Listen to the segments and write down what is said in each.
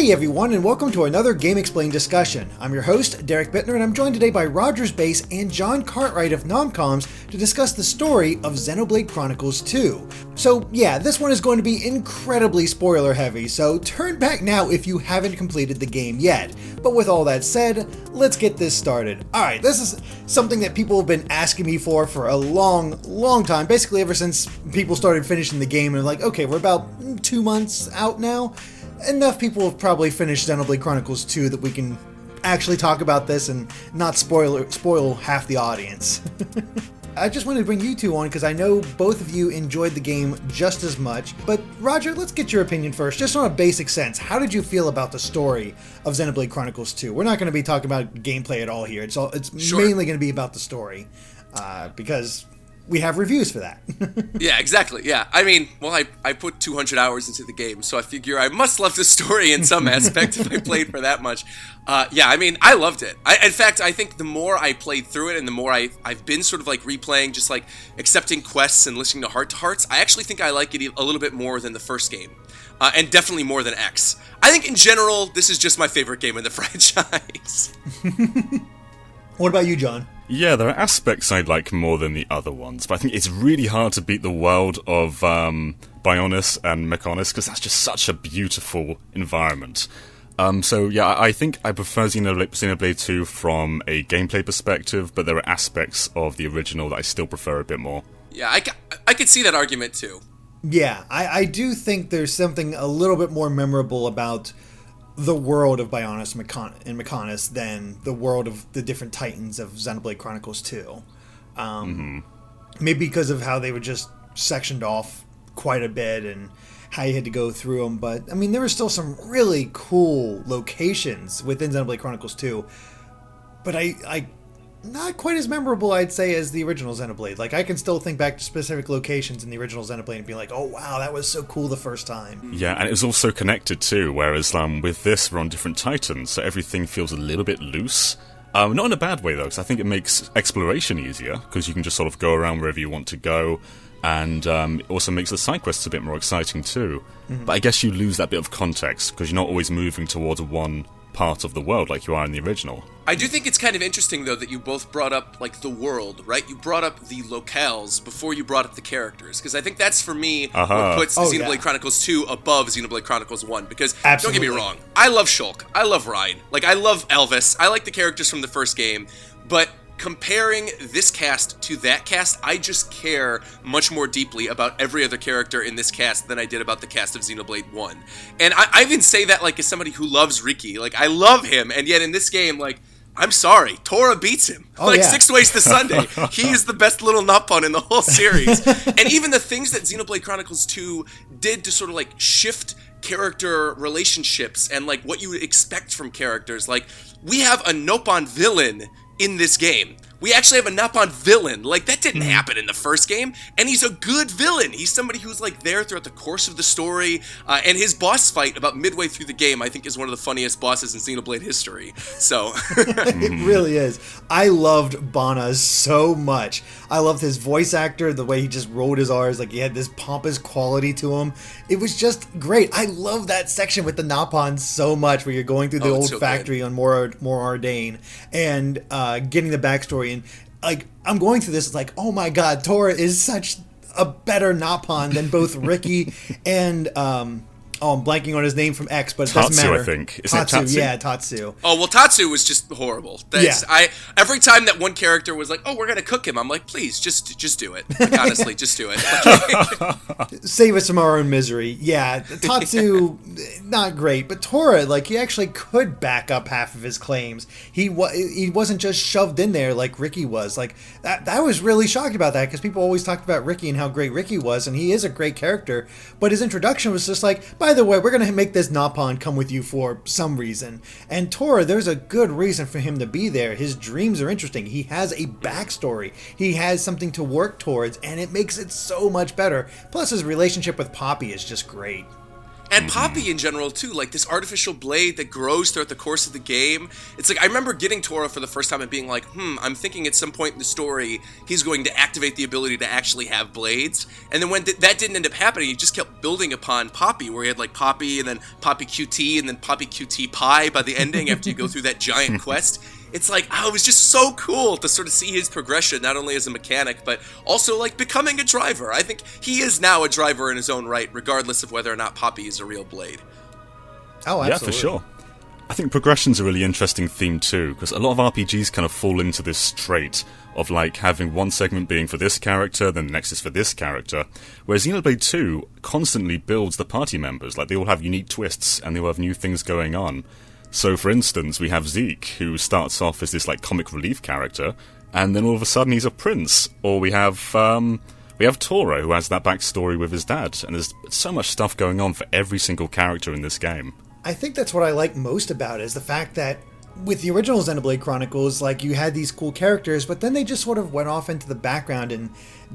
Hey everyone, and welcome to another GameXplain discussion. I'm your host, Derek Bittner, and I'm joined today by RogersBase and Jon Cartwright of Nomcoms to discuss the story of Xenoblade Chronicles 2. So yeah, this one is going to be incredibly spoiler heavy, so turn back now if you haven't completed the game yet. But with all that said, let's get this started. Alright, this is something that people have been asking me for a long time, basically ever since people started finishing the game and like, okay, we're about 2 months out now. Enough people have probably finished Xenoblade Chronicles 2 that we can actually talk about this and not spoil half the audience. I just wanted to bring you two on because I know both of you enjoyed the game just as much. But Roger, let's get your opinion first, just on a basic sense. How did you feel about the story of Xenoblade Chronicles 2? We're not going to be talking about gameplay at all here. It's Sure. Mainly going to be about the story because we have reviews for that. Yeah, exactly. Yeah. I mean, well, I put 200 hours into the game, so I figure I must love the story in some aspect if I played for that much. Yeah, I mean, I loved it. In fact, I think the more I played through it and the more I've been sort of like replaying, just like accepting quests and listening to Heart-to-Hearts, I actually think I like it a little bit more than the first game. And definitely more than X. I think in general, this is just my favorite game in the franchise. What about you, John? Yeah, there are aspects I like more than the other ones, but I think it's really hard to beat the world of Bionis and Mechonis, because that's just such a beautiful environment. So yeah, I think I prefer Xenoblade 2 from a gameplay perspective, but there are aspects of the original that I still prefer a bit more. Yeah, I could see that argument too. Yeah, I do think there's something a little bit more memorable about the world of Bionis and Mechonis than the world of the different Titans of Xenoblade Chronicles 2. Maybe because of how they were just sectioned off quite a bit and how you had to go through them. But, I mean, there were still some really cool locations within Xenoblade Chronicles 2. But I not quite as memorable, I'd say, as the original Xenoblade. Like, I can still think back to specific locations in the original Xenoblade and be like, oh, wow, that was so cool the first time. Yeah, and it was also connected too, whereas with this, we're on different Titans, so everything feels a little bit loose. Not in a bad way, though, because I think it makes exploration easier, because you can just sort of go around wherever you want to go, and it also makes the side quests a bit more exciting too. But I guess you lose that bit of context, because you're not always moving towards one part of the world like you are in the original. I do think it's kind of interesting, though, that you both brought up, like, the world, right? You brought up the locales before you brought up the characters, because I think that's, for me, what puts Xenoblade Chronicles 2 above Xenoblade Chronicles 1, because, Don't get me wrong, I love Shulk, I love Ride, like, I love Elvis, I like the characters from the first game, but comparing this cast to that cast, I just care much more deeply about every other character in this cast than I did about the cast of Xenoblade 1. And I even say that, like, as somebody who loves Riki. Like, I love him, and yet in this game, like, I'm sorry, Tora beats him. 6 ways to Sunday. He is the best little Nopon in the whole series. And even the things that Xenoblade Chronicles 2 did to sort of, like, shift character relationships and, like, what you would expect from characters. Like, we have a Nopon villain in this game. We actually have a Nopon villain. Like, that didn't happen in the first game, and he's a good villain. He's somebody who's, like, there throughout the course of the story, and his boss fight about midway through the game, I think, is one of the funniest bosses in Xenoblade history. So It really is. I loved Bana so much. I loved his voice actor, the way he just rolled his R's, like he had this pompous quality to him. It was just great. I love that section with the Nopon so much, where you're going through the old factory on Morag and getting the backstory. And like, I'm going through this, it's like, oh my god, Tora is such a better Nopon than both Riki and I'm blanking on his name from X, but it doesn't matter. I think. Isn't it Tatsu? Yeah, Tatsu. Oh, well, Tatsu was just horrible. Every time that one character was like, oh, we're going to cook him, I'm like, please, just do it. Like, honestly, just do it. Save us from our own misery. Yeah, Tatsu, not great. But Tora, like, he actually could back up half of his claims. He wasn't just shoved in there like Riki was. Like, I was really shocked about that, because people always talked about Riki and how great Riki was, and he is a great character. But his introduction was just like, by the way, we're going to make this Nopon come with you for some reason. And Tora, there's a good reason for him to be there. His dreams are interesting. He has a backstory. He has something to work towards, and it makes it so much better. Plus, his relationship with Poppy is just great. And Poppy in general, too, like this artificial blade that grows throughout the course of the game. It's like, I remember getting Tora for the first time and being like, I'm thinking at some point in the story, he's going to activate the ability to actually have blades. And then when that didn't end up happening, he just kept building upon Poppy, where he had like Poppy and then Poppy QT and then Poppy QT Pie by the ending after you go through that giant quest. It's like, it was just so cool to sort of see his progression, not only as a mechanic, but also like becoming a driver. I think he is now a driver in his own right, regardless of whether or not Poppy is a real blade. Oh, absolutely. Yeah, for sure. I think progression's a really interesting theme too, because a lot of RPGs kind of fall into this trait of like having one segment being for this character, then the next is for this character, whereas Xenoblade 2 constantly builds the party members. Like, they all have unique twists, and they all have new things going on. So, for instance, we have Zeke, who starts off as this like comic relief character, and then all of a sudden he's a prince. Or we have Tora, who has that backstory with his dad, and there's so much stuff going on for every single character in this game. I think that's what I like most about it, is the fact that with the original Xenoblade Chronicles, like, you had these cool characters, but then they just sort of went off into the background and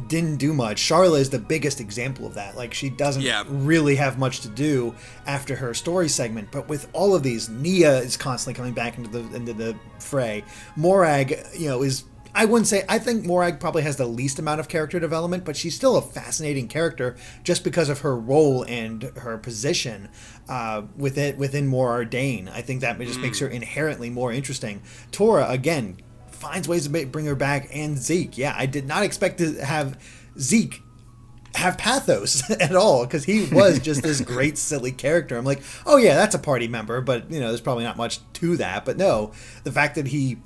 didn't do much. Charla is the biggest example of that. Like, she doesn't really have much to do after her story segment. But with all of these, Nia is constantly coming back into the fray. Morag, is... I think Morag probably has the least amount of character development, but she's still a fascinating character just because of her role and her position within More Ardain. I think that just makes her inherently more interesting. Tora, again, finds ways to bring her back, and Zeke. Yeah, I did not expect to have Zeke have pathos at all, because he was just this great silly character. I'm like, oh yeah, that's a party member, but there's probably not much to that. But no, the fact that he's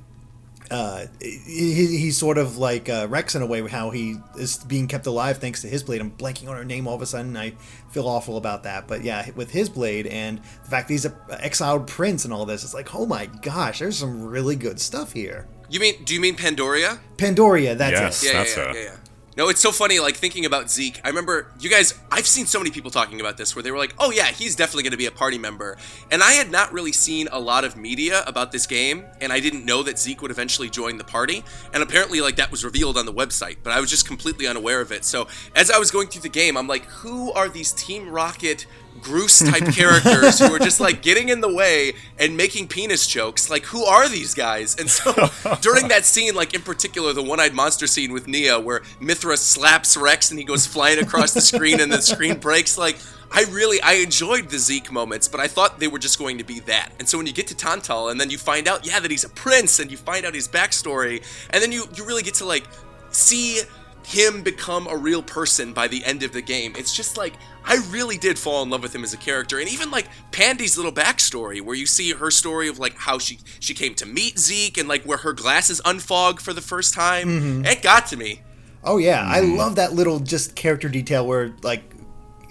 sort of like Rex in a way, how he is being kept alive thanks to his blade. I'm blanking on her name all of a sudden. I feel awful about that. But yeah, with his blade and the fact that he's an exiled prince and all this, it's like, oh my gosh, there's some really good stuff here. Do you mean Pandoria? Pandoria, that's it. Yes, that's her. Yeah. No, it's so funny, like, thinking about Zeke. I remember, you guys, I've seen so many people talking about this, where they were like, oh yeah, he's definitely going to be a party member. And I had not really seen a lot of media about this game, and I didn't know that Zeke would eventually join the party. And apparently, like, that was revealed on the website, but I was just completely unaware of it. So, as I was going through the game, I'm like, who are these Team Rocket Groose type characters who are just like getting in the way and making penis jokes? Like, who are these guys? And so during that scene, like in particular the one-eyed monster scene with Nia, where Mithra slaps Rex and he goes flying across the screen and the screen breaks, like, I enjoyed the Zeke moments, but I thought they were just going to be that. And so when you get to Tantal and then you find out that he's a prince, and you find out his backstory, and then you really get to like see him become a real person by the end of the game. It's just like, I really did fall in love with him as a character. And even like Pandy's little backstory, where you see her story of like how she came to meet Zeke, and like where her glasses unfog for the first time. It got to me. Oh yeah, I love that little just character detail where like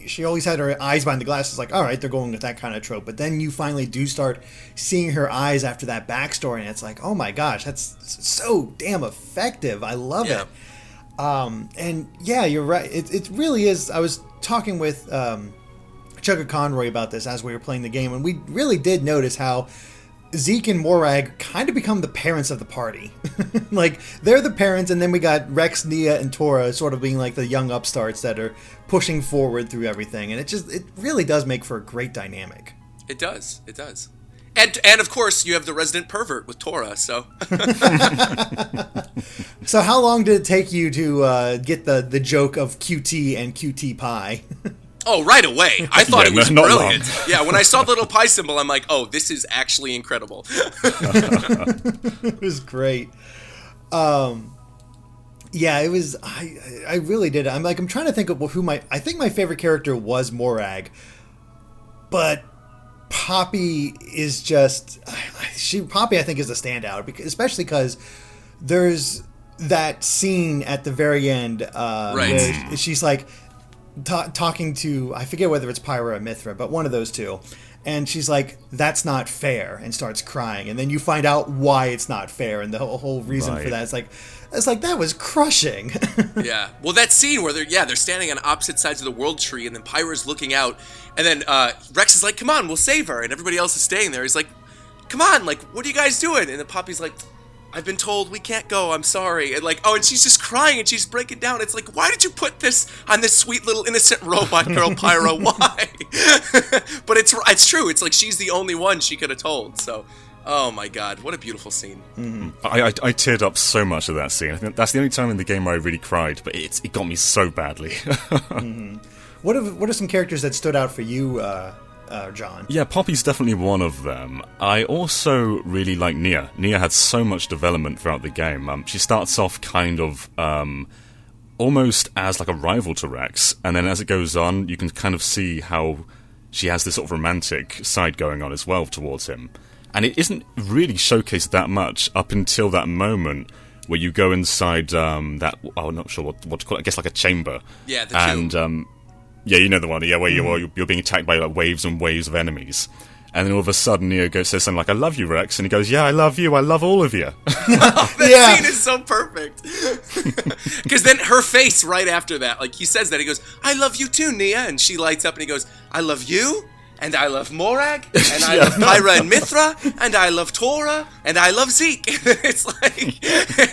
she always had her eyes behind the glasses. Like, all right, they're going with that kind of trope. But then you finally do start seeing her eyes after that backstory, and it's like, oh my gosh, that's so damn effective. I love it. And yeah, you're right. It really is. I was talking with Chugga Conroy about this as we were playing the game, and we really did notice how Zeke and Morag kind of become the parents of the party. Like, they're the parents, and then we got Rex, Nia, and Tora sort of being like the young upstarts that are pushing forward through everything. And it really does make for a great dynamic. It does. And of course, you have the resident pervert with Tora, so... So how long did it take you to get the joke of QT and QT pie? Oh, right away. I thought it was brilliant. Yeah, when I saw the little pie symbol, I'm like, oh, this is actually incredible. It was great. Yeah, it was... I really did. I'm trying to think of who I think my favorite character was Morag, but Poppy is just... Poppy, I think, is a standout, especially because there's that scene at the very end where she's like talking to, I forget whether it's Pyra or Mithra, but one of those two. And she's like, that's not fair, and starts crying. And then you find out why it's not fair, and the whole reason for that. It's like that was crushing. Yeah. Well, that scene where they're standing on opposite sides of the world tree, and then Pyra's looking out, and then Rex is like, come on, we'll save her. And everybody else is staying there. He's like, come on, like, what are you guys doing? And then Poppy's like, I've been told we can't go, I'm sorry. And like, and she's just crying and she's breaking down. It's like, why did you put this on this sweet little innocent robot girl, Pyra? Why? But it's true. It's like she's the only one she could have told. So, oh my God, what a beautiful scene. Mm-hmm. I teared up so much of that scene. I think that's the only time in the game where I really cried, but it got me so badly. Mm-hmm. What are some characters that stood out for you, John? Yeah, Poppy's definitely one of them. I also really like Nia. Nia had so much development throughout the game. She starts off kind of almost as like a rival to Rex, and then as it goes on, you can kind of see how she has this sort of romantic side going on as well towards him. And it isn't really showcased that much up until that moment where you go inside that, I'm not sure what to call it, I guess like a chamber. Yeah, the tube. Yeah, you know the one. Yeah, where you're being attacked by like waves and waves of enemies, and then all of a sudden Neo says something like, "I love you, Rex," and he goes, "Yeah, I love you. I love all of you." That scene is so perfect. Because then her face right after that, like he says that, he goes, "I love you too, Nia," and she lights up and he goes, "I love you. And I love Morag, and I love Pyra and Mithra, and I love Tora, and I love Zeke." It's like,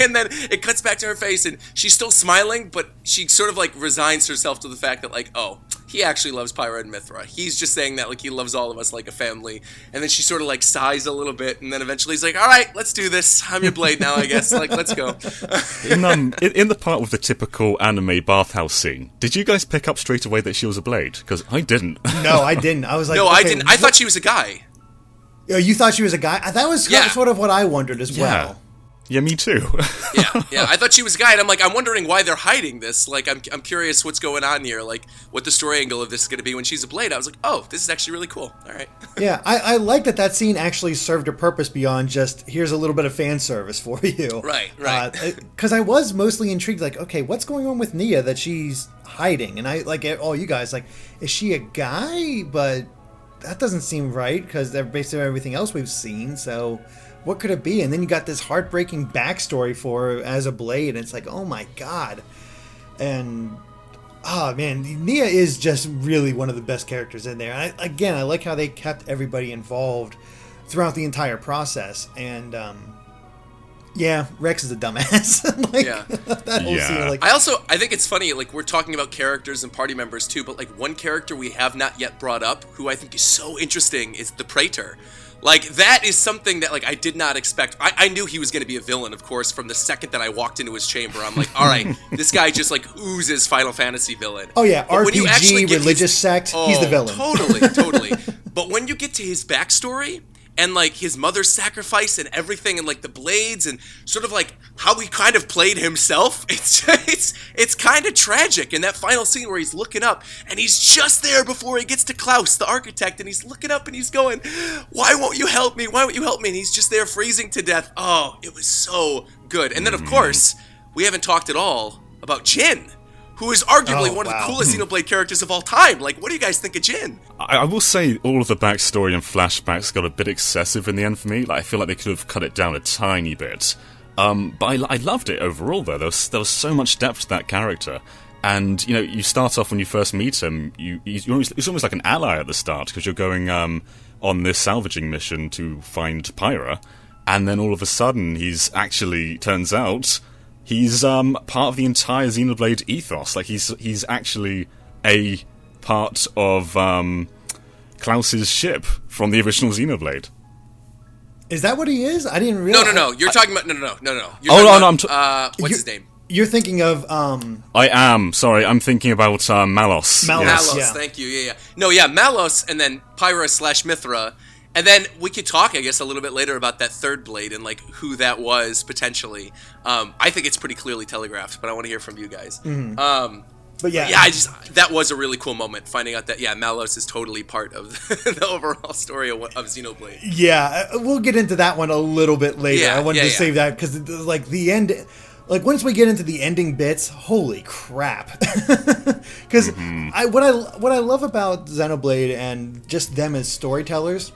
and then it cuts back to her face, and she's still smiling, but she sort of like resigns herself to the fact that like, oh, he actually loves Pyra and Mithra. He's just saying that like he loves all of us like a family. And then she sort of like sighs a little bit, and then eventually he's like, "All right, let's do this. I'm your blade now, I guess. Like, let's go." In the part with the typical anime bathhouse scene, did you guys pick up straight away that she was a blade? Because I didn't. No, I didn't. I was like, no, I didn't. I thought she was a guy. You thought she was a guy? That was sort of what I wondered as well. Yeah, me too. yeah. I thought she was a guy, and I'm like, I'm wondering why they're hiding this. Like, I'm curious what's going on here. Like, what the story angle of this is going to be when she's a blade. I was like, oh, this is actually really cool. All right. Yeah, I like that scene actually served a purpose beyond just here's a little bit of fan service for you. Right. Because I was mostly intrigued, like, okay, what's going on with Nia that she's hiding? And I like all you guys, like, is she a guy? But that doesn't seem right because they're based on everything else we've seen. So what could it be? And then you got this heartbreaking backstory for her as a blade, and it's like, oh my God. And man, Nia is just really one of the best characters in there. I like how they kept everybody involved throughout the entire process. And Rex is a dumbass. That whole scene. Like, I think it's funny, like, we're talking about characters and party members too, but like one character we have not yet brought up who I think is so interesting is the Praetor. Like, that is something that, like, I did not expect. I knew he was going to be a villain, of course, from the second that I walked into his chamber. I'm like, all right, this guy just, like, oozes Final Fantasy villain. Oh, yeah, but RPG, religious sect, he's the villain. Totally. But when you get to his backstory, and, like, his mother's sacrifice and everything, and, like, the blades, and sort of, like, how he kind of played himself, it's kind of tragic. And that final scene where he's looking up, and he's just there before he gets to Klaus, the architect, and he's looking up, and he's going, "Why won't you help me? Why won't you help me?" And he's just there freezing to death. Oh, it was so good. And then, of course, we haven't talked at all about Jin, who is arguably one of the coolest Xenoblade characters of all time. Like, what do you guys think of Jin? I will say all of the backstory and flashbacks got a bit excessive in the end for me. Like, I feel like they could have cut it down a tiny bit. But I loved it overall, though. There was so much depth to that character. And, you know, you start off when you first meet him, it's almost like an ally at the start, because you're going on this salvaging mission to find Pyra. And then all of a sudden, turns out he's part of the entire Xenoblade ethos. Like, he's actually a part of Klaus's ship from the original Xenoblade. Is that what he is? I didn't realize. No. You're talking about no. What's his name? You're thinking of I am. Sorry, I'm thinking about Malos. Malos, yeah. Thank you. Yeah. No, yeah, Malos, and then Pyra / Mithra. And then we could talk, I guess, a little bit later about that third blade and, like, who that was, potentially. I think it's pretty clearly telegraphed, but I want to hear from you guys. Mm-hmm. But yeah, that was a really cool moment, finding out that, Malos is totally part of the overall story of Xenoblade. Yeah, we'll get into that one a little bit later. Yeah, I wanted to save that, because, like, the end... Like, once we get into the ending bits, holy crap. Because what I love about Xenoblade and just them as storytellers,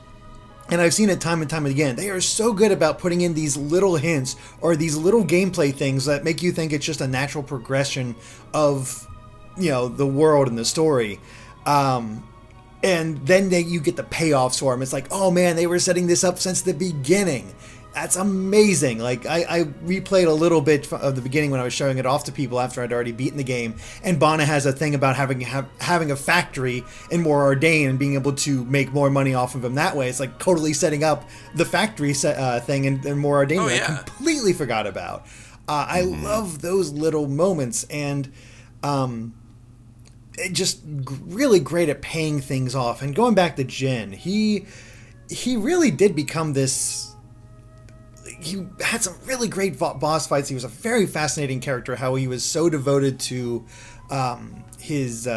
and I've seen it time and time again, they are so good about putting in these little hints or these little gameplay things that make you think it's just a natural progression of, you know, the world and the story. And then you get the payoffs for them. It's like, oh man, they were setting this up since the beginning. That's amazing. Like, I replayed a little bit of the beginning when I was showing it off to people after I'd already beaten the game. And Bana has a thing about having a factory in More Ardain and being able to make more money off of him that way. It's like totally setting up the factory thing in More Ardain that I completely forgot about. I love those little moments, and it just really great at paying things off. And going back to Jin, he really did become this. He had some really great boss fights. He was a very fascinating character, how he was so devoted to his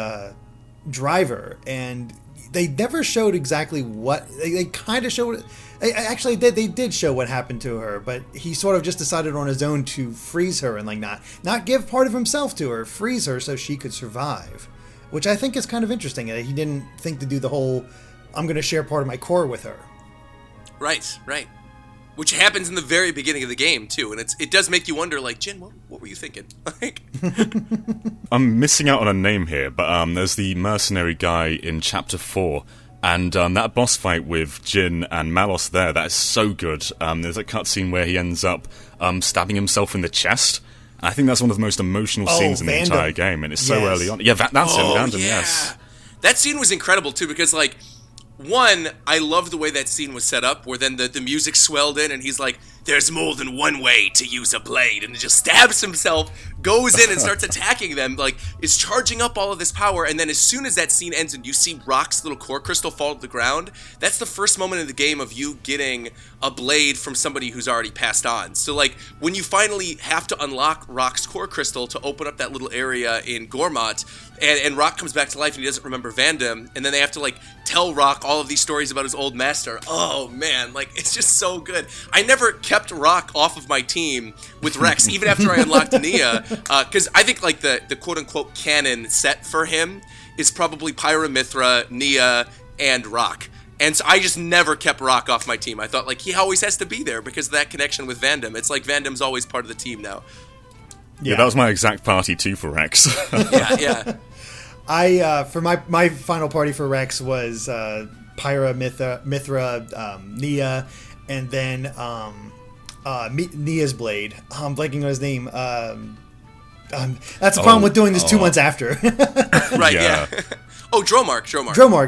driver, and they never showed exactly what they kind of showed. Actually, they did show what happened to her, but he sort of just decided on his own to freeze her and like not give part of himself to her, freeze her so she could survive, which I think is kind of interesting. He didn't think to do the whole I'm going to share part of my core with her. Right. Which happens in the very beginning of the game, too. And it does make you wonder, like, Jin, what were you thinking? I'm missing out on a name here, but there's the mercenary guy in Chapter 4. And that boss fight with Jin and Malos there, that is so good. There's a cutscene where he ends up stabbing himself in the chest. And I think that's one of the most emotional scenes in the entire game. And it's so early on. Yeah, that's him, Vandam, yes. That scene was incredible, too, because, like, one, I love the way that scene was set up, where then the music swelled in, and he's like, there's more than one way to use a blade, and just stabs himself, goes in and starts attacking them, like, is charging up all of this power, and then as soon as that scene ends and you see Rock's little core crystal fall to the ground, that's the first moment in the game of you getting a blade from somebody who's already passed on. So, like, when you finally have to unlock Rock's core crystal to open up that little area in Gormott, and Rock comes back to life and he doesn't remember Vandam, and then they have to, like, tell Rock all of these stories about his old master. Oh, man, like, it's just so good. I never kept Rock off of my team with Rex, even after I unlocked Nia, because I think, like, the quote-unquote canon set for him is probably Pyra, Mithra, Nia, and Rock. And so I just never kept Rock off my team. I thought, like, he always has to be there because of that connection with Vandam. It's like Vandam's always part of the team now. Yeah, that was my exact party too for Rex. Yeah. For my final party for Rex was Pyra, Mithra, Nia, and then Nia's blade. I'm blanking on his name. That's the problem with doing this 2 months after. Right, yeah. Oh, Dromark.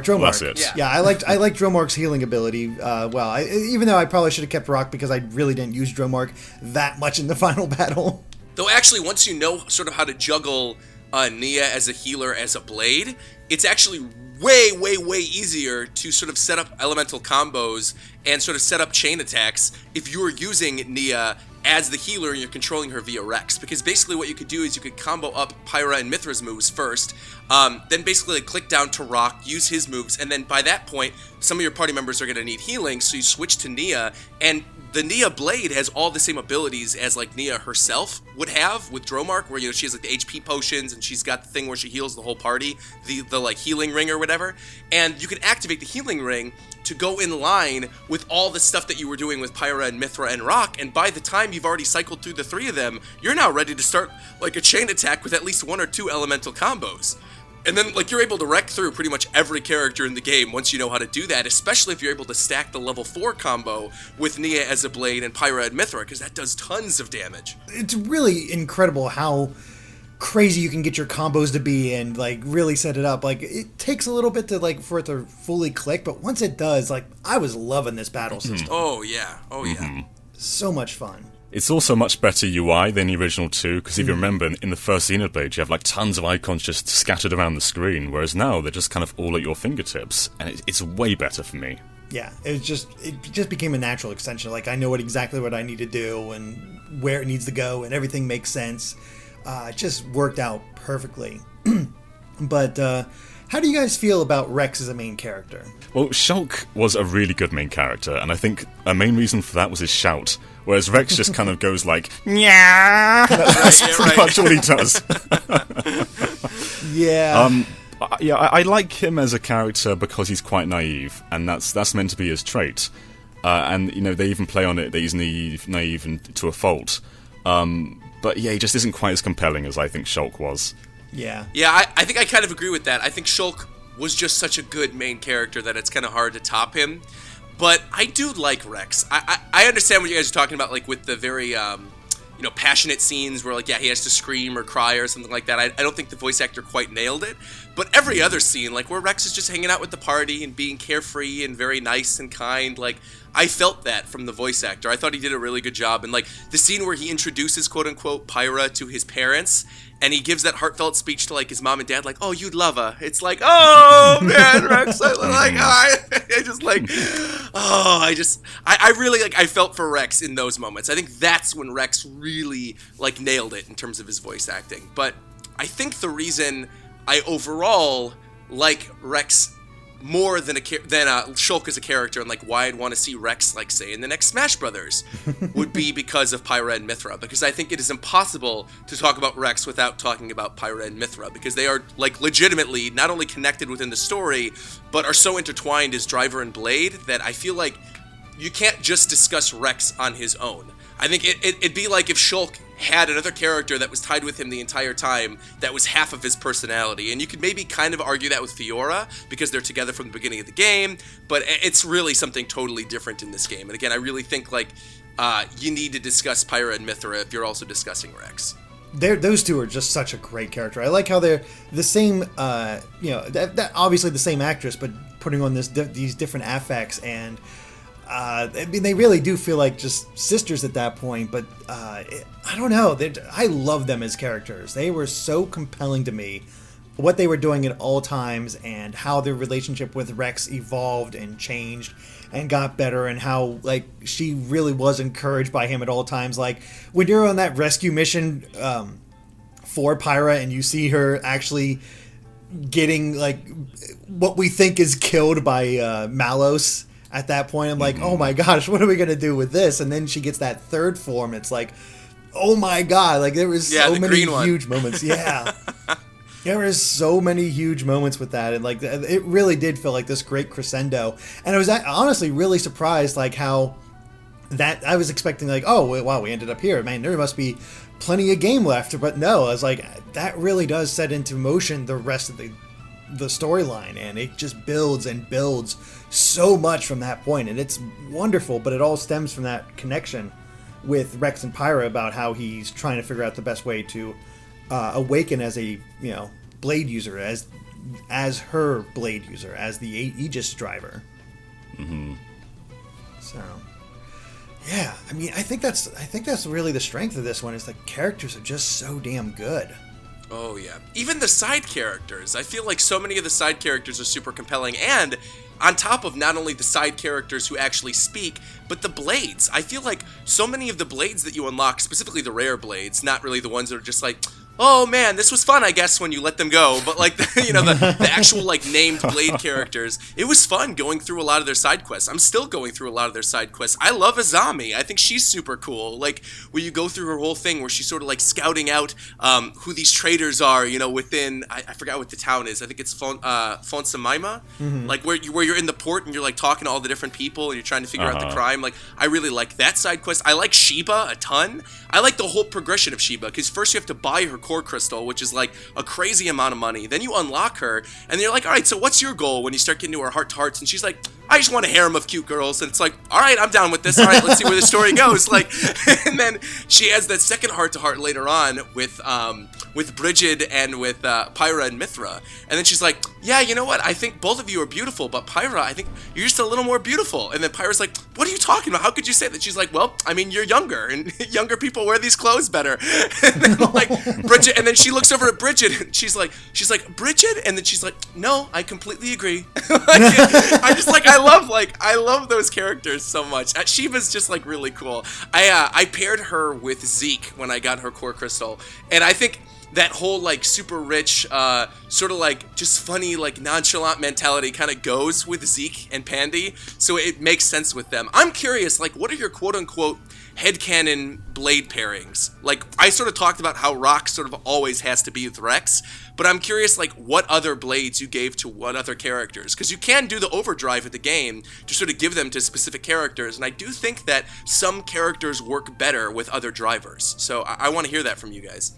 Well, that's it. Yeah, I liked Dromark's healing ability. Even though I probably should have kept Rock because I really didn't use Dromark that much in the final battle. Though actually, once you know sort of how to juggle Nia as a healer as a blade, it's actually way easier to sort of set up elemental combos and sort of set up chain attacks if you're using Nia as the healer and you're controlling her via Rex. Because basically what you could do is you could combo up Pyra and Mithra's moves first, then basically click down to Rock, use his moves, and then by that point, some of your party members are going to need healing, so you switch to Nia, and the Nia blade has all the same abilities as, like, Nia herself would have with Dromark, where, you know, she has, like, the HP potions, and she's got the thing where she heals the whole party, the like, healing ring or whatever, and you can activate the healing ring to go in line with all the stuff that you were doing with Pyra and Mithra and Rock, and by the time you've already cycled through the three of them, you're now ready to start, like, a chain attack with at least 1 or 2 elemental combos. And then, like, you're able to wreck through pretty much every character in the game once you know how to do that, especially if you're able to stack the level 4 combo with Nia as a blade and Pyra and Mithra, because that does tons of damage. It's really incredible how crazy you can get your combos to be and, like, really set it up. Like, it takes a little bit to, like, for it to fully click, but once it does, like, I was loving this battle system. Oh, yeah. So much fun. It's also much better UI than the original 2, because if you remember, in the first Xenoblade, you have, like, tons of icons just scattered around the screen, whereas now they're just kind of all at your fingertips, and it's way better for me. Yeah, it just became a natural extension. Like, I know exactly what I need to do and where it needs to go, and everything makes sense. It just worked out perfectly. But how do you guys feel about Rex as a main character? Well, Shulk was a really good main character, and I think a main reason for that was his shout, whereas Rex just kind of goes like, "Nya." That's pretty much all he does. Yeah. I like him as a character because he's quite naive, and that's meant to be his trait. And, you know, they even play on it that he's naive and to a fault. But yeah, he just isn't quite as compelling as I think Shulk was. Yeah. Yeah, I think I kind of agree with that. I think Shulk was just such a good main character that it's kind of hard to top him. But I do like Rex. I understand what you guys are talking about, like with the very passionate scenes where like he has to scream or cry or something like that. I don't think the voice actor quite nailed it. But every other scene, like where Rex is just hanging out with the party and being carefree and very nice and kind, like I felt that from the voice actor. I thought he did a really good job. And like the scene where he introduces quote unquote Pyra to his parents and he gives that heartfelt speech to like his mom and dad, like, "Oh, you'd love her." It's like, oh man, Rex, I really like, I felt for Rex in those moments. I think that's when Rex really like nailed it in terms of his voice acting. But I think the reason I overall like Rex more than Shulk as a character, and like why I'd want to see Rex, like say in the next Smash Brothers, would be because of Pyra and Mythra. Because I think it is impossible to talk about Rex without talking about Pyra and Mythra, because they are like legitimately not only connected within the story, but are so intertwined as driver and blade that I feel like you can't just discuss Rex on his own. I think it'd be like if Shulk had another character that was tied with him the entire time that was half of his personality. And you could maybe kind of argue that with Fiora, because they're together from the beginning of the game, but it's really something totally different in this game. And again, I really think like you need to discuss Pyra and Mythra if you're also discussing Rex. Those two are just such a great character. I like how they're the same, that obviously the same actress, but putting on these different affects, and I mean, they really do feel like just sisters at that point, but I don't know. I love them as characters. They were so compelling to me, what they were doing at all times, and how their relationship with Rex evolved and changed and got better, and how like she really was encouraged by him at all times. Like when you're on that rescue mission for Pyra and you see her actually getting like what we think is killed by Malos. At that point, I'm like, oh my gosh, what are we going to do with this? And then she gets that third form. It's like, oh my god, like there was so many huge moments. Yeah. There was so many huge moments with that. And like, it really did feel like this great crescendo. And I was honestly really surprised, like how that I was expecting like, oh, wow, we ended up here. Man, there must be plenty of game left. But no, I was like, that really does set into motion the rest of the storyline, and it just builds and builds so much from that point, and it's wonderful. But it all stems from that connection with Rex and Pyra about how he's trying to figure out the best way to awaken as a blade user, as her blade user, as the Aegis driver. So yeah, I mean, I think that's really the strength of this one, is the characters are just so damn good. Oh, yeah. Even the side characters. I feel like so many of the side characters are super compelling. And on top of not only the side characters who actually speak, but the blades. I feel like so many of the blades that you unlock, specifically the rare blades, not really the ones that are just like, oh man, this was fun, I guess, when you let them go. But like, the actual like named blade characters, it was fun going through a lot of their side quests. I'm still going through a lot of their side quests. I love Azami. I think she's super cool. Like, where you go through her whole thing where she's sort of like scouting out who these traders are, within, I forgot what the town is. I think it's Fonsamaima. Like where you're in the port and you're like talking to all the different people and you're trying to figure out the crime. Like, I really like that side quest. I like Sheba a ton. I like the whole progression of Sheba, because first you have to buy her core crystal, which is like a crazy amount of money. Then you unlock her, and you're like, all right, so what's your goal when you start getting to her heart-to-hearts? And she's like, I just want a harem of cute girls. And it's like, all right, I'm down with this. All right, let's see where the story goes. Like, and then she has that second heart-to-heart later on with Bridget and with Pyra and Mythra. And then she's like, yeah, you know what? I think both of you are beautiful, but Pyra, I think you're just a little more beautiful. And then Pyra's like, what are you talking about? How could you say that? She's like, well, I mean, you're younger, and younger people wear these clothes better. And then like Bridget, and then she looks over at Bridget, and she's like, Bridget? And then she's like, no, I completely agree. I love those characters so much. Sheba's just like really cool. I paired her with Zeke when I got her core crystal, and I think that whole like super rich, sort of like just funny, like nonchalant mentality kind of goes with Zeke and Pandy, so it makes sense with them. I'm curious, like, what are your quote unquote headcanon blade pairings? Like, I sort of talked about how Rock sort of always has to be with Rex, but I'm curious, like, what other blades you gave to what other characters, because you can do the overdrive of the game to sort of give them to specific characters, and I do think that some characters work better with other drivers, so I want to hear that from you guys.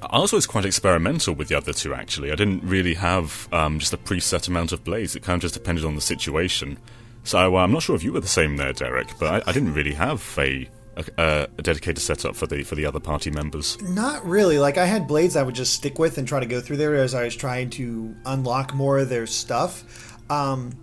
I also was quite experimental with the other two, actually. I didn't really have just a preset amount of blades. It kind of just depended on the situation. So I'm not sure if you were the same there, Derek, but I didn't really have a dedicated setup for the other party members. Not really. Like, I had blades I would just stick with and try to go through there as I was trying to unlock more of their stuff. And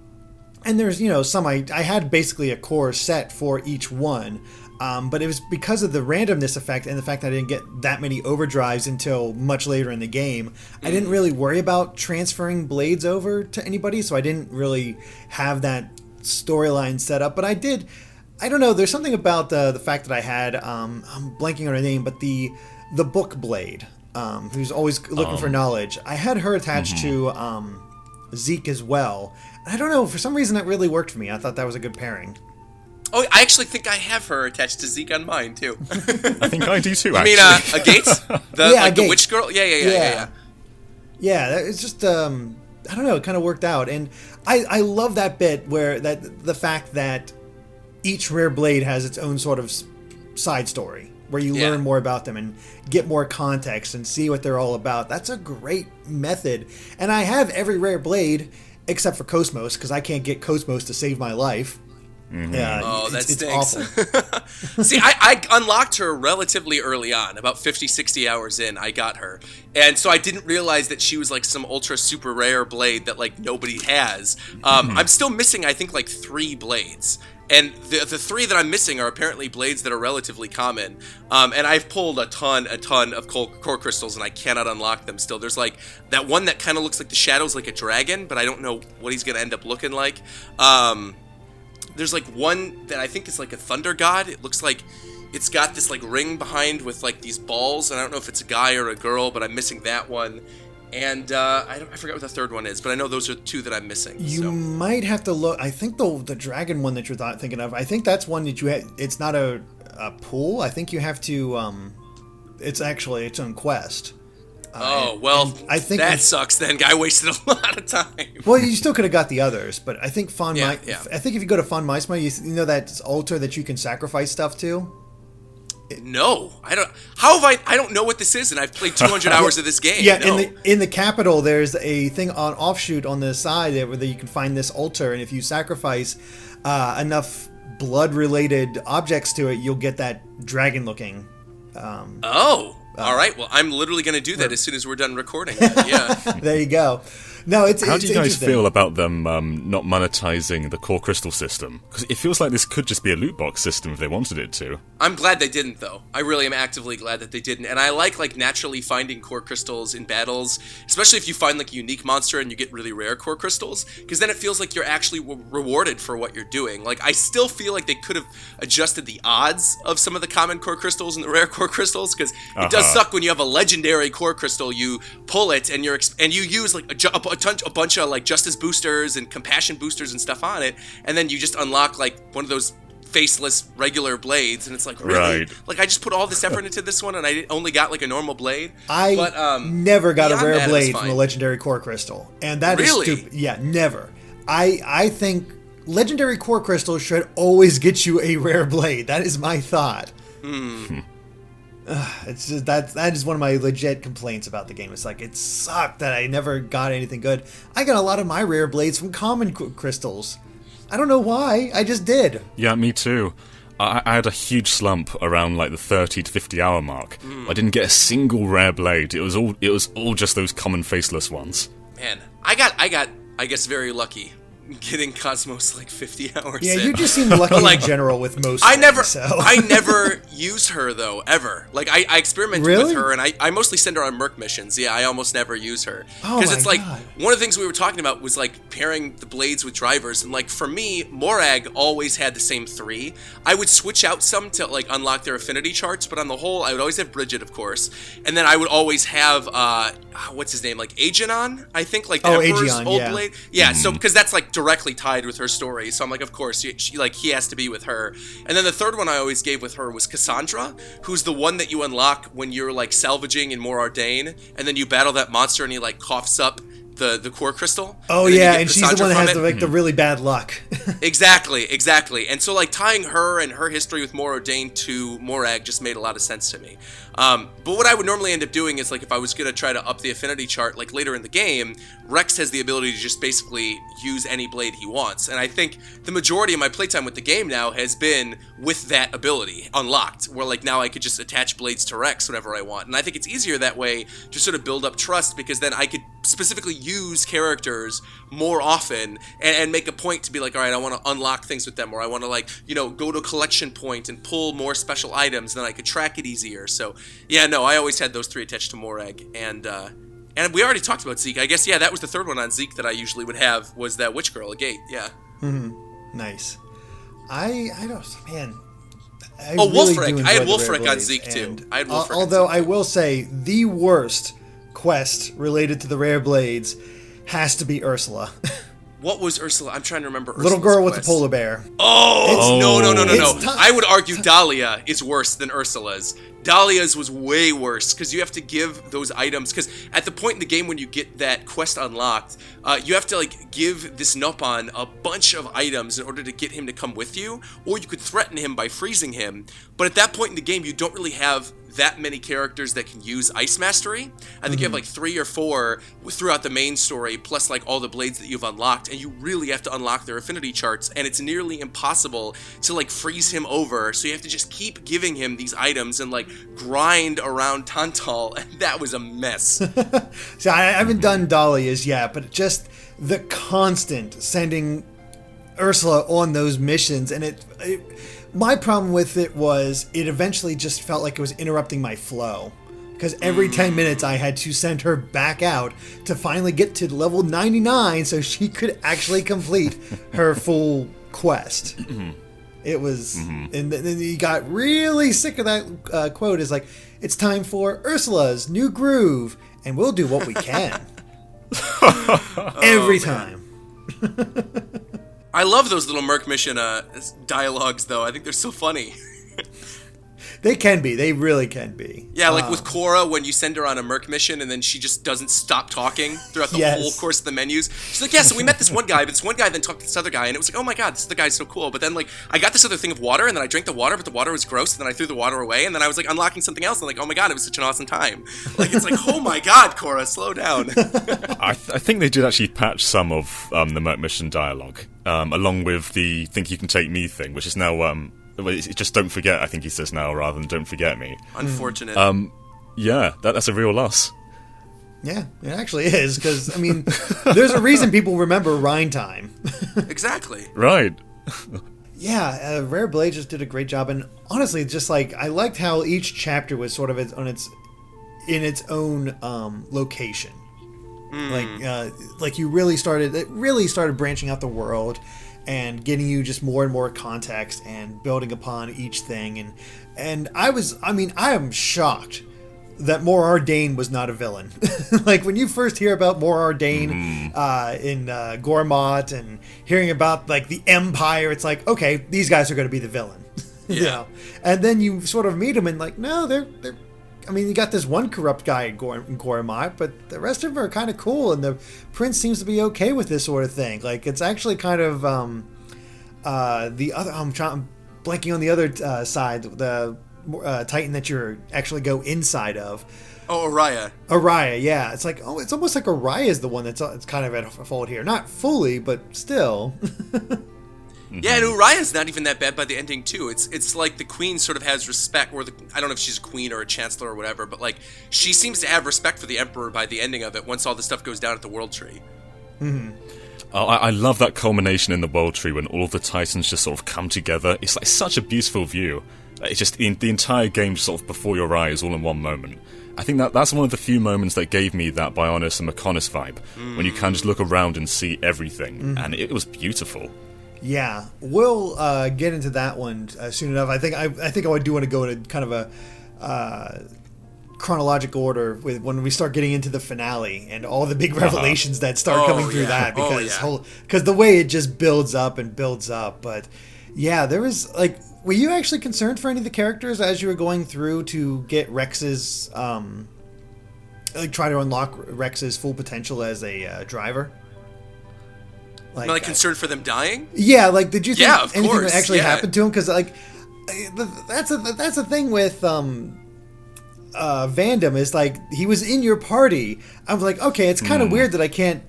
there's, some I had basically a core set for each one. But it was because of the randomness effect and the fact that I didn't get that many overdrives until much later in the game. I didn't really worry about transferring blades over to anybody, so I didn't really have that storyline set up. But I did... I don't know, there's something about the fact that I had, I'm blanking on her name, but the book blade, who's always looking for knowledge. I had her attached to Zeke as well. And I don't know, for some reason that really worked for me. I thought that was a good pairing. Oh, I actually think I have her attached to Zeke on mine, too. I think I do, too, actually. You mean, Gates? The witch girl? Yeah. Yeah, it's just, I don't know, it kind of worked out. And I love that bit where the fact that each rare blade has its own sort of side story where you learn more about them and get more context and see what they're all about. That's a great method. And I have every rare blade except for Cosmos because I can't get Cosmos to save my life. Mm-hmm. Yeah, that stinks. It's awful. See, I unlocked her relatively early on, about 50, 60 hours in, I got her. And so I didn't realize that she was like some ultra super rare blade that like nobody has. I'm still missing, I think, like 3 blades. And the 3 that I'm missing are apparently blades that are relatively common. And I've pulled a ton of core crystals, and I cannot unlock them still. There's like that one that kind of looks like the shadow's like a dragon, but I don't know what he's going to end up looking like. There's like one that I think is like a thunder god. It looks like it's got this like ring behind with like these balls, and I don't know if it's a guy or a girl, but I'm missing that one. And I forgot what the third one is, but I know those are 2 that I'm missing. You might have to look. I think the dragon one that you're thinking of, I think that's one that you have. It's not a pool. I think you have to. It's actually its own quest. I think that sucks. Then guy wasted a lot of time. Well, you still could have got the others, but I think I think if you go to Von Meisma, you know that altar that you can sacrifice stuff to. No, I don't. How have I don't know what this is, and I've played 200 hours of this game. Yeah, no. in the capital, there's a thing on offshoot on the side there where you can find this altar, and if you sacrifice enough blood-related objects to it, you'll get that dragon-looking. All right. Well, I'm literally going to do that as soon as we're done recording. Yeah. There you go. No, How do you guys feel about them not monetizing the core crystal system? Because it feels like this could just be a loot box system if they wanted it to. I'm glad they didn't, though. I really am actively glad that they didn't. And I like naturally finding core crystals in battles, especially if you find like a unique monster and you get really rare core crystals, because then it feels like you're actually rewarded for what you're doing. Like, I still feel like they could have adjusted the odds of some of the common core crystals and the rare core crystals, because it does suck when you have a legendary core crystal, you pull it and you use like a bunch of like justice boosters and compassion boosters and stuff on it, and then you just unlock like one of those faceless regular blades, and it's like, really? Right. Like, I just put all this effort into this one and I only got like a normal blade. I never got a rare blade from a legendary core crystal, and that is stupid. Yeah, never. I think legendary core crystals should always get you a rare blade. That is my thought. It's just that is one of my legit complaints about the game. It's like, it sucked that I never got anything good. I got a lot of my rare blades from common crystals. I don't know why. I just did. Yeah, me too. I had a huge slump around like the 30 to 50 hour mark. I didn't get a single rare blade. It was all just those common faceless ones. Man, I got I guess very lucky getting Cosmos like 50 hours Yeah, in. you just seem lucky in general with most I things, never use her, though, ever. Like, I experimented with her, and I mostly send her on Merc missions. Yeah, I almost never use her. Because it's like, one of the things we were talking about was, like, pairing the blades with drivers. And, like, for me, Morag always had the same 3. I would switch out some to, like, unlock their affinity charts, but on the whole, I would always have Bridget, of course. And then I would always have, what's his name? Like, Aegeon, I think? Like, the Emperor's Aegeon, old blade. Yeah, so, because that's, like, directly tied with her story, so I'm like, of course, he has to be with her. And then the third one I always gave with her was Cassandra, who's the one that you unlock when you're like salvaging in Mor Ardain, and then you battle that monster and he like coughs up the core crystal. Oh yeah, and she's the one that has the really bad luck. Exactly. And so like tying her and her history with Morag to Morag just made a lot of sense to me. But what I would normally end up doing is like if I was gonna try to up the affinity chart like later in the game, Rex has the ability to just basically use any blade he wants. And I think the majority of my playtime with the game now has been with that ability unlocked, where like now I could just attach blades to Rex whenever I want. And I think it's easier that way to sort of build up trust, because then I could specifically use characters more often and make a point to be like, all right, I want to unlock things with them, or I want to like, you know, go to a collection point and pull more special items, then I could track it easier. So yeah, no, I always had those three attached to Morag. And we already talked about Zeke. I guess, yeah, that was the third one on Zeke that I usually would have, was that witch girl, a gate, yeah. Mm-hmm. Nice. I don't, man. Wolfric. I had Wolfric on Zeke, too. I had Wolfric although I will say, the worst quest related to the rare blades has to be Ursula. What was Ursula? I'm trying to remember Ursula's Little girl quest. with the polar bear. No. I would argue Dahlia is worse than Ursula's. Dahlia's was way worse, because you have to give those items, because at the point in the game when you get that quest unlocked, you have to like give this Nopon a bunch of items in order to get him to come with you, or you could threaten him by freezing him. But at that point in the game, you don't really have that many characters that can use Ice Mastery. I think you have like 3 or 4 throughout the main story, plus like all the blades that you've unlocked, and you really have to unlock their affinity charts, and it's nearly impossible to like freeze him over, so you have to just keep giving him these items and like grind around Tantal, and that was a mess. So I haven't done Dahlia's yet, but just the constant sending Ursula on those missions, and my problem with it was it eventually just felt like it was interrupting my flow, because every 10 minutes I had to send her back out to finally get to level 99 so she could actually complete her full quest. It was, and then he got really sick of that quote. Is like, it's time for Ursula's new groove, and we'll do what we can. Every time. I love those little Merc Mission dialogues, though. I think they're so funny. They can be. They really can be. Yeah, like with Cora, when you send her on a Merc mission and then she just doesn't stop talking throughout the whole course of the menus. She's like, yeah, so we met this one guy, but this one guy then talked to this other guy, and it was like, oh my god, this other guy's so cool. But then, like, I got this other thing of water, and then I drank the water, but the water was gross, and then I threw the water away, and then I was, like, unlocking something else, and like, oh my god, it was such an awesome time. Like, it's like, oh my god, Cora, slow down. I think they did actually patch some of the Merc Mission dialogue, along with the think you can take me thing, which is now... it's just don't forget, I think he says now, rather than don't forget me. Unfortunate. Yeah, that's a real loss. Yeah, it actually is, because, I mean, there's a reason people remember Rhine Time. Exactly. Right. Yeah, Rare Blade just did a great job, and honestly, just like, I liked how each chapter was sort of in its own location. Like you really started branching out the world and getting you just more and more context and building upon each thing. And I am shocked that Morag was not a villain. Like, when you first hear about Morag in Gormott and hearing about, like, the Empire, it's like, okay, these guys are going to be the villain. You know? And then you sort of meet them and, like, no, they're I mean, you got this one corrupt guy in Gormott, but the rest of them are kind of cool, and the prince seems to be okay with this sort of thing. Like, it's actually kind of the other. I'm blanking on the other side, the Titan that you're actually go inside of. Oh, Araya. Araya, yeah. It's like, it's almost like Araya is the one that's kind of at fault here. Not fully, but still. Yeah, and Uriah's not even that bad by the ending, too. It's like the queen sort of has respect, or I don't know if she's a queen or a chancellor or whatever, but like she seems to have respect for the emperor by the ending of it once all the stuff goes down at the World Tree. Mm-hmm. Oh, I love that culmination in the World Tree when all of the Titans just sort of come together. It's like such a beautiful view. It's just the entire game just sort of before your eyes all in one moment. I think that's one of the few moments that gave me that Bionis and Mechonis vibe, when you can just look around and see everything, and it was beautiful. Yeah, we'll get into that one soon enough. I think I do want to go into kind of a chronological order with when we start getting into the finale and all the big revelations that start coming through that, because the way it just builds up and builds up. But yeah, there was like, were you actually concerned for any of the characters as you were going through to get Rex's like try to unlock Rex's full potential as a driver? Like concerned for them dying? Yeah, like did you think anything course. actually happened to him? Because like that's a thing with Vandam is like he was in your party. I was like, okay, it's kind of weird that I can't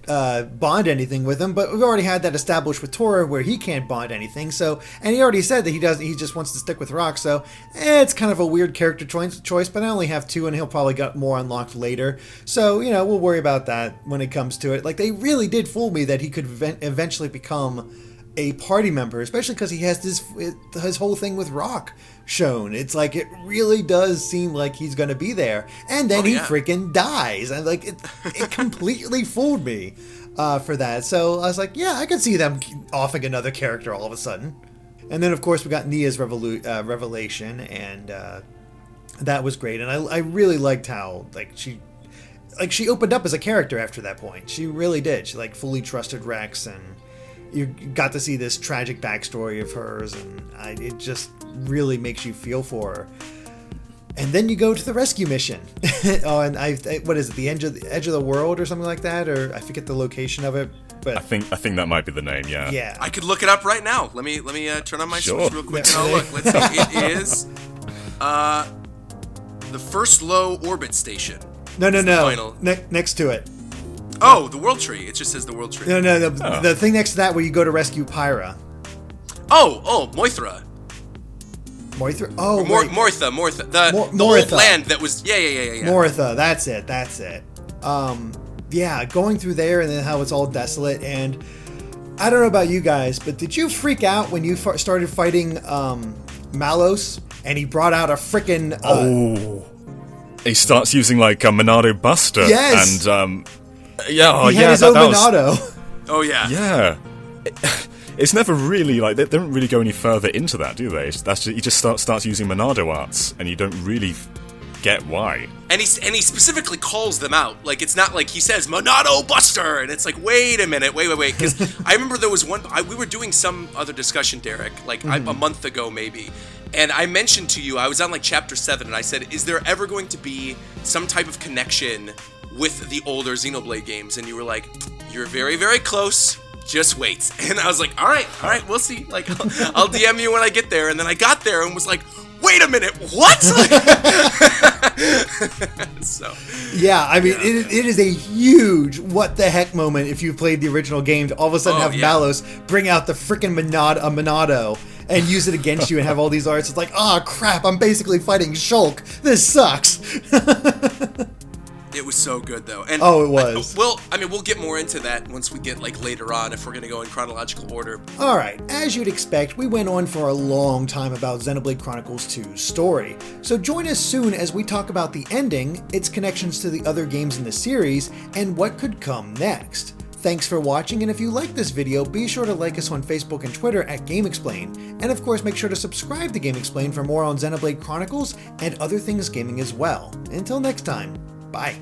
bond anything with him, but we've already had that established with Tora where he can't bond anything. So, and he already said that he just wants to stick with Rock. So, it's kind of a weird character choice. But I only have 2, and he'll probably get more unlocked later. So, we'll worry about that when it comes to it. Like they really did fool me that he could eventually become a party member, especially because he has his whole thing with Rock shown. It's like it really does seem like he's gonna be there, and then he freaking dies, and like it completely fooled me for that. So I was like, yeah, I could see them offing another character all of a sudden. And then of course we got Nia's revelation, and that was great. And I really liked how she opened up as a character after that point. She really did. She like fully trusted Rex, and you got to see this tragic backstory of hers, and it just really makes you feel for her. And then you go to the rescue mission. Oh, and what is it? The edge of the world or something like that, or I forget the location of it. But I think that might be the name. Yeah. Yeah. I could look it up right now. Let me turn on my Switch real quick and I'll look. Let's see. It is the first low orbit station. No. Next to it. Oh, the World Tree. It just says the World Tree. No. The thing next to that where you go to rescue Pyra. Oh, Moithra. Moithra? Oh, Mortha. The old land that was... Yeah. Mortha, that's it. Yeah, going through there and then how it's all desolate. And I don't know about you guys, but did you freak out when you started fighting Malos and he brought out a frickin'... He starts using like a Monado Buster. Yes! And... he had his own Monado. Oh, yeah. Yeah. It's never really, like, they don't really go any further into that, do they? He just starts using Monado arts, and you don't really get why. And he specifically calls them out. Like, it's not like he says, Monado Buster! And it's like, wait a minute, wait. Because I remember there was one, we were doing some other discussion, Derek, like a month ago maybe. And I mentioned to you, I was on like chapter 7, and I said, is there ever going to be some type of connection with the older Xenoblade games? And you were like, you're very, very close. Just wait. And I was like, all right, we'll see. Like, I'll DM you when I get there. And then I got there and was like, wait a minute, what? So. Yeah, I mean, it is a huge what the heck moment if you played the original game to all of a sudden have Malos bring out the freaking Monado and use it against you and have all these arts. It's like, oh crap, I'm basically fighting Shulk. This sucks. It was so good though. And it was. We'll get more into that once we get like later on if we're going to go in chronological order. Alright, as you'd expect, we went on for a long time about Xenoblade Chronicles 2's story. So join us soon as we talk about the ending, its connections to the other games in the series, and what could come next. Thanks for watching, and if you like this video, be sure to like us on Facebook and Twitter at GameXplain, and of course make sure to subscribe to GameXplain for more on Xenoblade Chronicles and other things gaming as well. Until next time, bye.